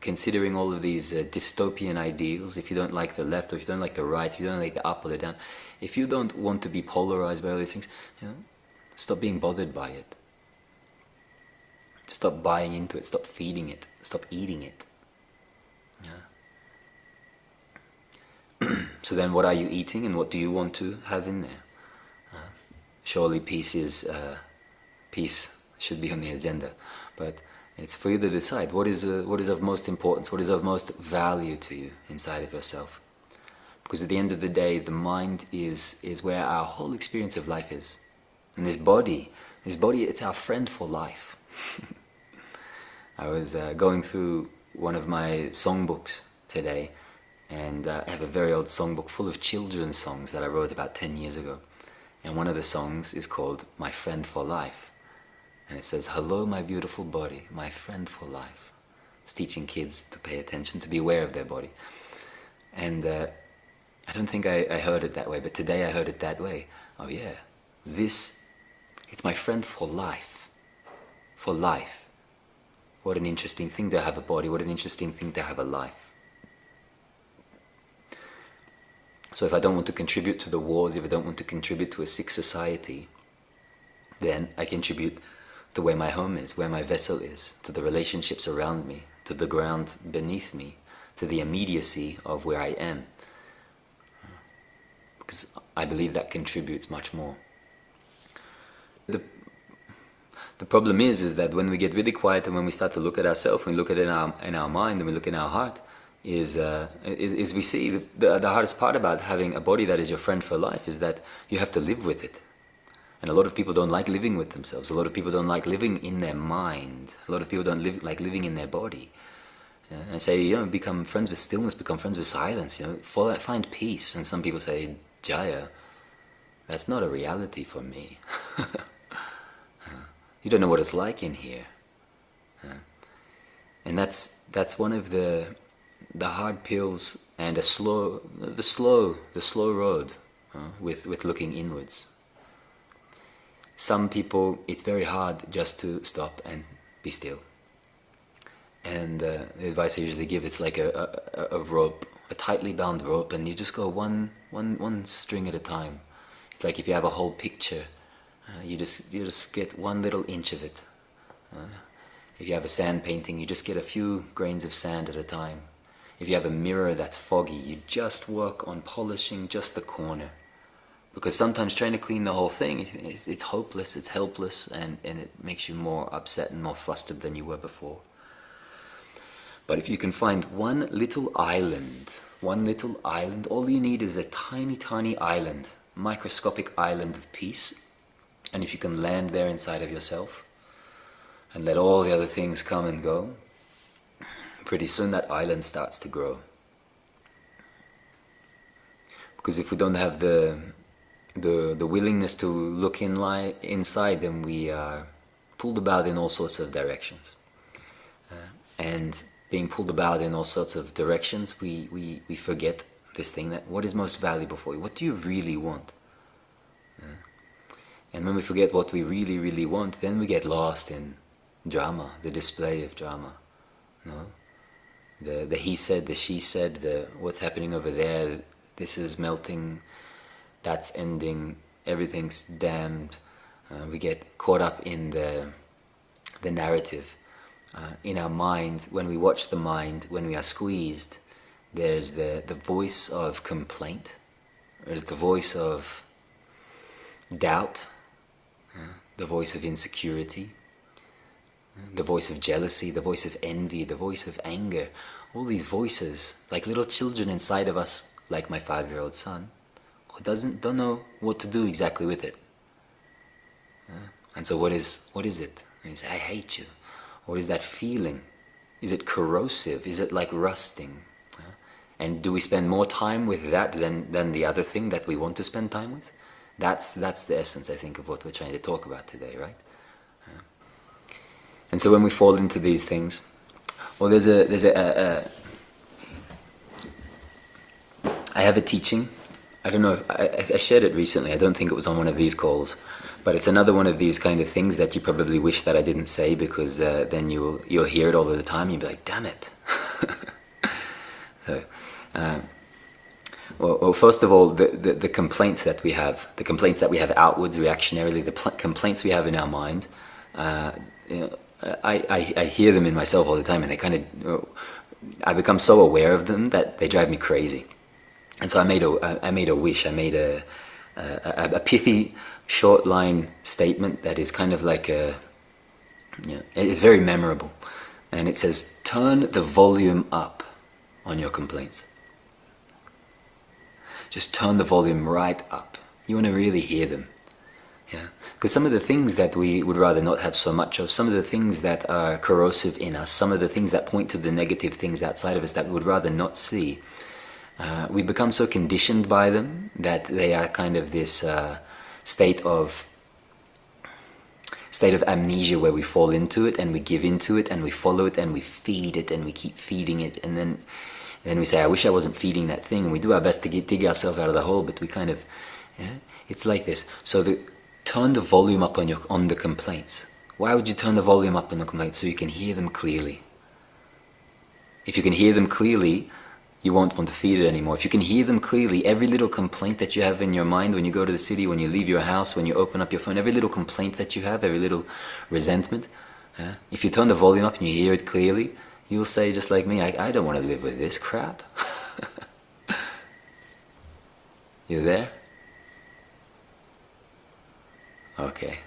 considering all of these dystopian ideals, if you don't like the left or if you don't like the right, if you don't like the up or the down, if you don't want to be polarized by all these things, stop being bothered by it. Stop buying into it, stop feeding it, stop eating it. So then what are you eating and what do you want to have in there? Surely peace should be on the agenda, but it's for you to decide what is of most importance, what is of most value to you inside of yourself. Because at the end of the day, the mind is where our whole experience of life is. And this body, it's our friend for life. I was going through one of my songbooks today, and I have a very old songbook full of children's songs that I wrote about 10 years ago. And one of the songs is called My Friend for Life. And it says, hello my beautiful body, my friend for life. It's teaching kids to pay attention, to be aware of their body. And I don't think I heard it that way, but today I heard it that way. Oh yeah, it's my friend for life. For life. What an interesting thing to have a body, what an interesting thing to have a life. So if I don't want to contribute to the wars, if I don't want to contribute to a sick society, then I contribute to where my home is, where my vessel is, to the relationships around me, to the ground beneath me, to the immediacy of where I am. Because I believe that contributes much more. The problem is that when we get really quiet and when we start to look at ourselves, when we look at it in our mind and we look in our heart, is we see the hardest part about having a body that is your friend for life is that you have to live with it. And a lot of people don't like living with themselves. A lot of people don't like living in their mind. A lot of people don't like living in their body. And say, become friends with stillness, become friends with silence, find peace. And some people say, Jaya, that's not a reality for me. You don't know what it's like in here. And that's one of the hard pills and the slow road with looking inwards. Some people, it's very hard just to stop and be still. And the advice I usually give, it's like a rope, a tightly bound rope, and you just go one string at a time. It's like if you have a whole picture, you just get one little inch of it. If you have a sand painting, you just get a few grains of sand at a time. If you have a mirror that's foggy, you just work on polishing just the corner. Because sometimes trying to clean the whole thing, it's hopeless, it's helpless, and it makes you more upset and more flustered than you were before. But if you can find one little island, all you need is a tiny, tiny island, microscopic island of peace. And if you can land there inside of yourself and let all the other things come and go, pretty soon that island starts to grow. Because if we don't have the willingness to look inside, then we are pulled about in all sorts of directions. And being pulled about in all sorts of directions, we forget this thing, that what is most valuable for you? What do you really want? And when we forget what we really, really want, then we get lost in drama, the display of drama. The he said, the she said, the what's happening over there, this is melting, that's ending, everything's damned. We get caught up in the narrative. In our mind, when we watch the mind, when we are squeezed, there's the voice of complaint, there's the voice of doubt, the voice of insecurity, the voice of jealousy, the voice of envy, the voice of anger. All these voices, like little children inside of us, like my 5-year-old son, who don't know what to do exactly with it. And so what is it? And you say, I hate you. What is that feeling? Is it corrosive? Is it like rusting? And do we spend more time with that than the other thing that we want to spend time with? That's the essence, I think, of what we're trying to talk about today, right? And so when we fall into these things, well, I have a teaching. I don't know if I shared it recently. I don't think it was on one of these calls, but it's another one of these kind of things that you probably wish that I didn't say, because then you'll hear it all of the time. You'll be like, damn it. So, well, first of all, the complaints that we have, outwards, reactionarily, the complaints we have in our mind, I hear them in myself all the time, and they kind of, I become so aware of them that they drive me crazy. And so I made a wish. I made a pithy, short line statement that is kind of like it's very memorable, and it says, "Turn the volume up on your complaints." Just turn the volume right up. You want to really hear them. Yeah, because some of the things that we would rather not have so much of, some of the things that are corrosive in us, some of the things that point to the negative things outside of us that we would rather not see, we become so conditioned by them that they are kind of this state of amnesia, where we fall into it and we give into it and we follow it and we feed it and we keep feeding it, and then we say, I wish I wasn't feeding that thing, and we do our best to dig ourselves out of the hole, but we kind of, it's like this. So turn the volume up on the complaints. Why would you turn the volume up on the complaints? So you can hear them clearly. If you can hear them clearly, you won't want to feed it anymore. If you can hear them clearly, every little complaint that you have in your mind when you go to the city, when you leave your house, when you open up your phone, every little complaint that you have, every little resentment, if you turn the volume up and you hear it clearly, you'll say, just like me, I don't want to live with this crap. You there? Okay.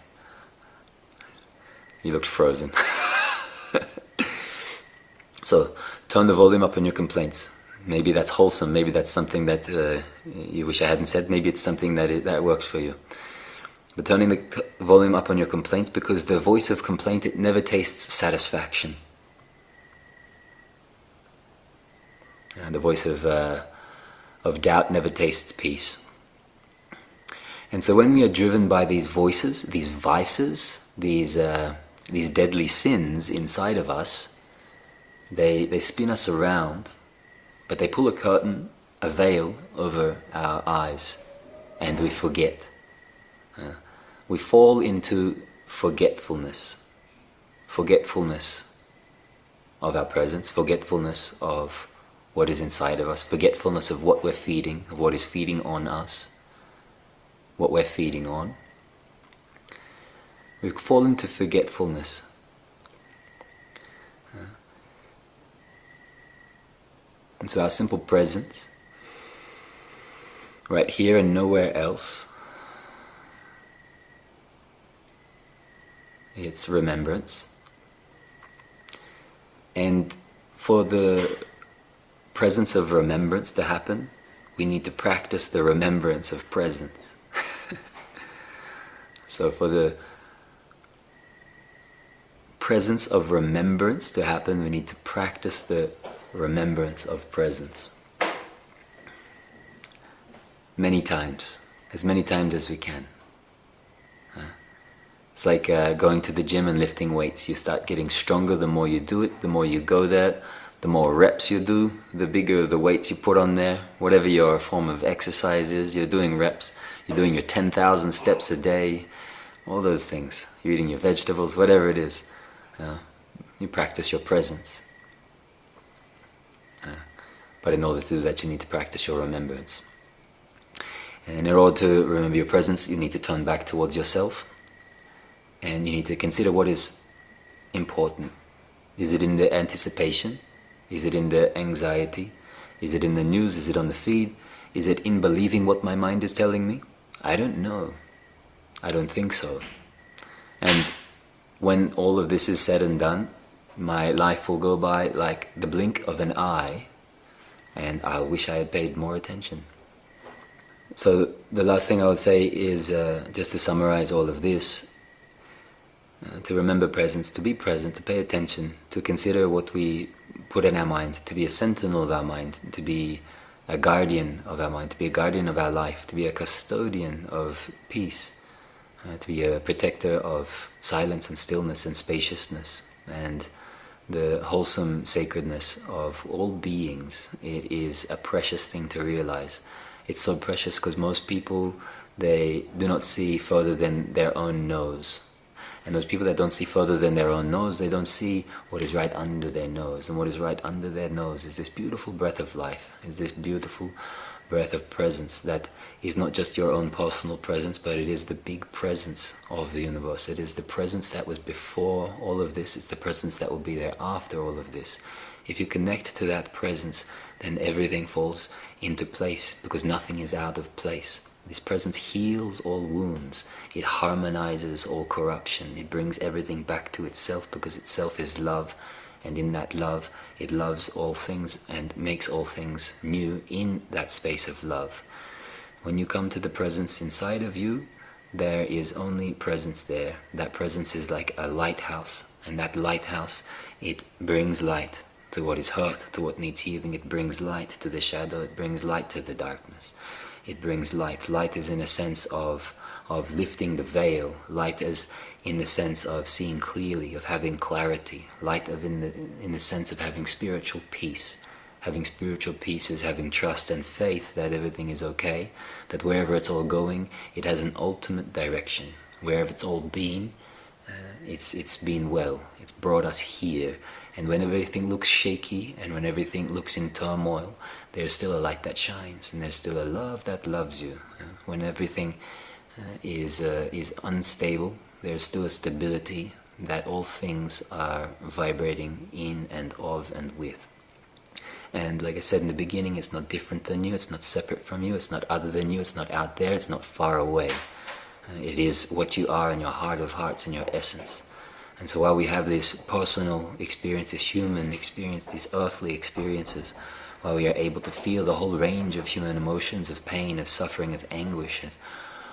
You looked frozen. So, turn the volume up on your complaints. Maybe that's wholesome. Maybe that's something that you wish I hadn't said. Maybe it's something that works for you. But turning the volume up on your complaints, because the voice of complaint, it never tastes satisfaction. And the voice of doubt never tastes peace. And so when we are driven by these voices, these vices, these deadly sins inside of us, they spin us around, but they pull a curtain, a veil over our eyes, and we forget. We fall into forgetfulness of our presence, forgetfulness of what is inside of us, forgetfulness of what we're feeding, of what is feeding on us, what we're feeding on. We fall into forgetfulness. And so our simple presence, right here and nowhere else, it's remembrance. And for the presence of remembrance to happen, we need to practice the remembrance of presence. So for the presence of remembrance to happen, we need to practice the remembrance of presence. Many times, as many times as we can. It's like going to the gym and lifting weights. You start getting stronger the more you do it, the more you go there, the more reps you do, the bigger the weights you put on there. Whatever your form of exercise is, you're doing reps. You're doing your 10,000 steps a day, all those things. You're eating your vegetables, whatever it is. You practice your presence. But in order to do that, you need to practice your remembrance. And in order to remember your presence, you need to turn back towards yourself. And you need to consider what is important. Is it in the anticipation? Is it in the anxiety? Is it in the news? Is it on the feed? Is it in believing what my mind is telling me? I don't know. I don't think so. And when all of this is said and done, my life will go by like the blink of an eye, and I wish I had paid more attention. So the last thing I would say is, just to summarize all of this, to remember presence, to be present, to pay attention, to consider what we put in our mind, to be a sentinel of our mind, to be a guardian of our mind, to be a guardian of our life, to be a custodian of peace, to be a protector of silence and stillness and spaciousness and the wholesome sacredness of all beings. It is a precious thing to realize. It's so precious because most people, they do not see further than their own nose. And those people that don't see further than their own nose, they don't see what is right under their nose. And what is right under their nose is this beautiful breath of life, is this beautiful breath of presence that is not just your own personal presence, but it is the big presence of the universe. It is the presence that was before all of this. It's the presence that will be there after all of this. If you connect to that presence, then everything falls into place, because nothing is out of place. This presence heals all wounds. It harmonizes all corruption. It brings everything back to itself, because itself is love. And in that love, it loves all things and makes all things new in that space of love. When you come to the presence inside of you, there is only presence there. That presence is like a lighthouse. And that lighthouse, it brings light to what is hurt, to what needs healing. It brings light to the shadow. It brings light to the darkness. It brings light. Light is in a sense of lifting the veil. Light is in the sense of seeing clearly, of having clarity. Light in the sense of having spiritual peace. Having spiritual peace is having trust and faith that everything is okay, that wherever it's all going, it has an ultimate direction. Wherever it's all been, it's been well. It's brought us here. And when everything looks shaky and when everything looks in turmoil, there's still a light that shines, and there's still a love that loves you. When everything is unstable, there's still a stability that all things are vibrating in and of and with. And like I said in the beginning, it's not different than you, it's not separate from you, it's not other than you, it's not out there, it's not far away. It is what you are in your heart of hearts, in your essence. And so while we have this personal experience, this human experience, these earthly experiences, while we are able to feel the whole range of human emotions, of pain, of suffering, of anguish,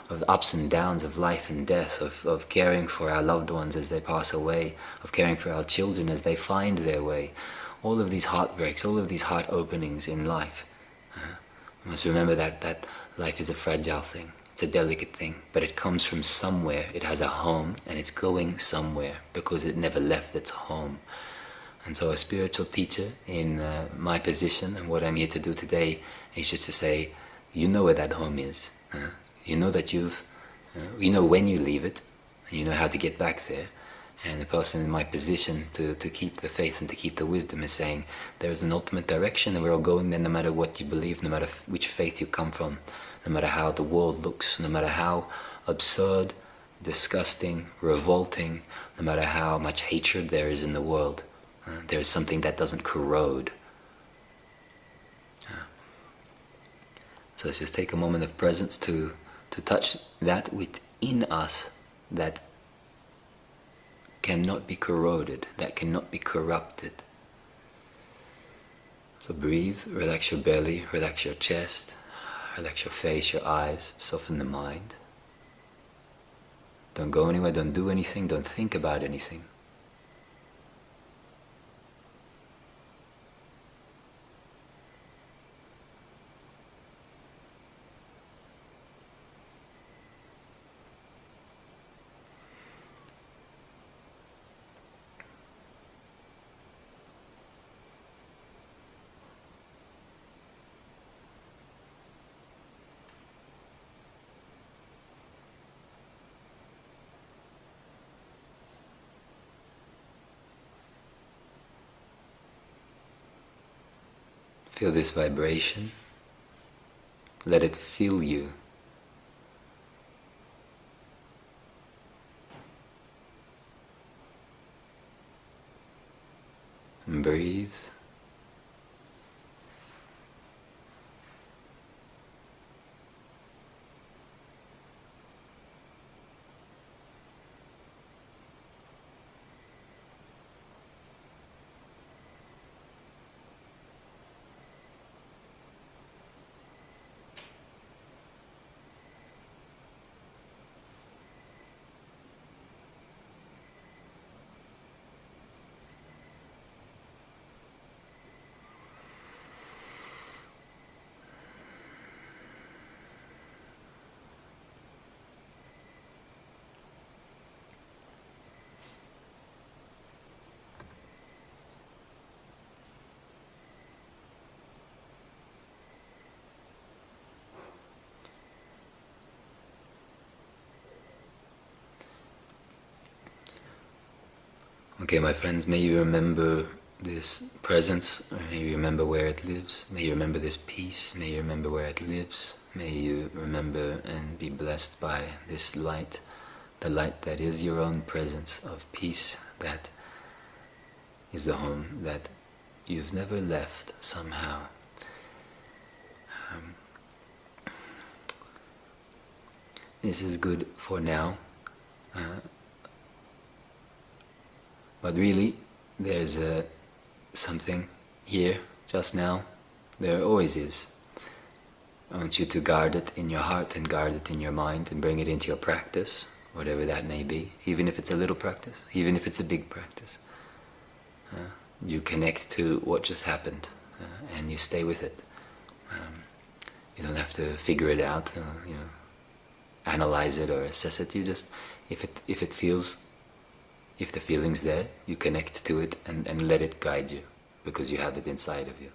of ups and downs, of life and death, of caring for our loved ones as they pass away, of caring for our children as they find their way, all of these heartbreaks, all of these heart openings in life. We must remember that life is a fragile thing. It's a delicate thing, but it comes from somewhere. It has a home, and it's going somewhere because it never left its home. And so a spiritual teacher in my position, and what I'm here to do today, is just to say, you know where that home is. You know that you know when you leave it, and you know how to get back there. And the person in my position to keep the faith and to keep the wisdom is saying, there is an ultimate direction, and we're all going there no matter what you believe, no matter which faith you come from. No matter how the world looks, no matter how absurd, disgusting, revolting, no matter how much hatred there is in the world, there is something that doesn't corrode. So let's just take a moment of presence to touch that within us that cannot be corroded, that cannot be corrupted. So breathe, relax your belly, relax your chest. Relax your face, your eyes, soften the mind. Don't go anywhere, don't do anything, don't think about anything. Feel this vibration. Let it fill you. And breathe. Okay, my friends, may you remember this presence, may you remember where it lives, may you remember this peace, may you remember where it lives, may you remember and be blessed by this light, the light that is your own presence of peace, that is the home that you've never left somehow. This is good for now, but really there's something here, just now. There always is. I want you to guard it in your heart and guard it in your mind and bring it into your practice, whatever that may be, even if it's a little practice, even if it's a big practice. You connect to what just happened and you stay with it. You don't have to figure it out, analyze it or assess it. You just, if it feels, if the feeling's there, you connect to it and let it guide you, because you have it inside of you.